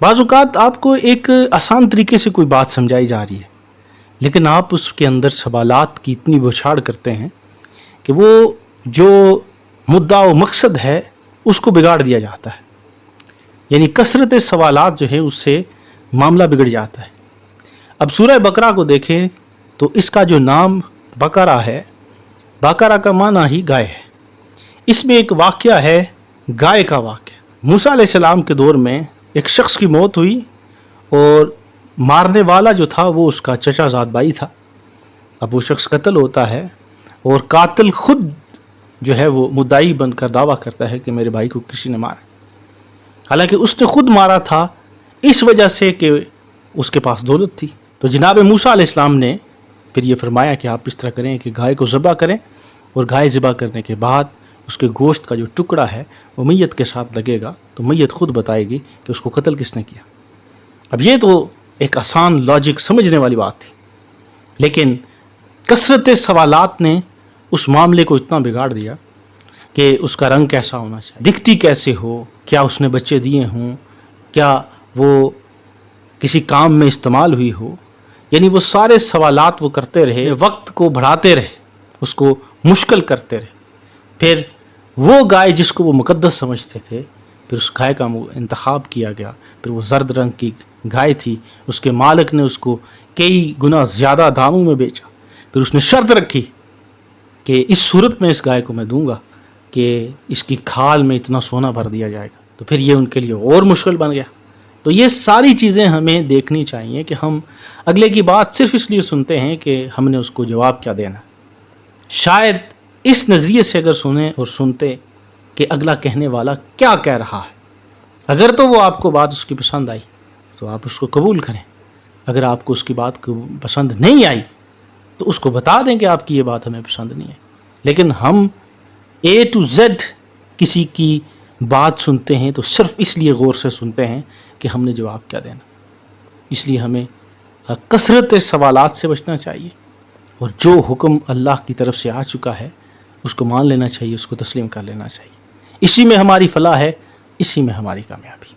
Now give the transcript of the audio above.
बाज़ औक़ात आपको एक आसान तरीके से कोई बात समझाई जा रही है, लेकिन आप उसके अंदर सवालात की इतनी बौछार करते हैं कि वो जो मुद्दा व मकसद है उसको बिगाड़ दिया जाता है। यानी कसरत सवालात जो है उससे मामला बिगड़ जाता है। अब सूरह बकरा को देखें तो इसका जो नाम बकरा है, बकरा का माना ही गाय है। इसमें एक वाक़या है, गाय का वाक़या। मूसा अलैहिस्सलाम के दौर में एक शख्स की मौत हुई और मारने वाला जो था वो उसका चचाज़ाद भाई था। अब वो शख्स कत्ल होता है और कातिल खुद जो है वो मुद्दाई बनकर दावा करता है कि मेरे भाई को किसी ने मारा, हालांकि उसने खुद मारा था इस वजह से कि उसके पास दौलत थी। तो जनाब मूसा अलैहिस्सलाम ने फिर ये फरमाया कि आप इस तरह करें कि गाय को ज़बह करें और गाय ज़बह करने के बाद उसके गोश्त का जो टुकड़ा है वो मैयत के साथ लगेगा, तो मैयत खुद बताएगी कि उसको कत्ल किसने किया। अब ये तो एक आसान लॉजिक समझने वाली बात थी, लेकिन कसरत सवालात ने उस मामले को इतना बिगाड़ दिया कि उसका रंग कैसा होना चाहिए, दिखती कैसे हो, क्या उसने बच्चे दिए हों, क्या वो किसी काम में इस्तेमाल हुई हो। यानी वो सारे सवालात वो करते रहे, वक्त को बढ़ाते रहे, उसको मुश्किल करते रहे। फिर वो गाय जिसको वो मुकद्दस समझते थे, फिर उस गाय का इंतखाब किया गया। फिर वो जर्द रंग की गाय थी, उसके मालिक ने उसको कई गुना ज़्यादा दामों में बेचा। फिर उसने शर्त रखी कि इस सूरत में इस गाय को मैं दूंगा कि इसकी खाल में इतना सोना भर दिया जाएगा। तो फिर ये उनके लिए और मुश्किल बन गया। तो ये सारी चीज़ें हमें देखनी चाहिए कि हम अगले की बात सिर्फ इसलिए सुनते हैं कि हमने उसको जवाब क्या देना। शायद इस नज़रिए से अगर सुने और सुनते कि अगला कहने वाला क्या कह रहा है, अगर तो वो आपको बात उसकी पसंद आई तो आप उसको कबूल करें। अगर आपको उसकी बात को पसंद नहीं आई तो उसको बता दें कि आपकी ये बात हमें पसंद नहीं है। लेकिन हम A to Z किसी की बात सुनते हैं तो सिर्फ इसलिए गौर से सुनते हैं कि हमने जवाब क्या देना। इसलिए हमें कसरत सवालात से बचना चाहिए और जो हुक्म अल्लाह की तरफ से आ चुका है उसको मान लेना चाहिए, उसको तस्लीम कर लेना चाहिए। इसी में हमारी फलाह है, इसी में हमारी कामयाबी।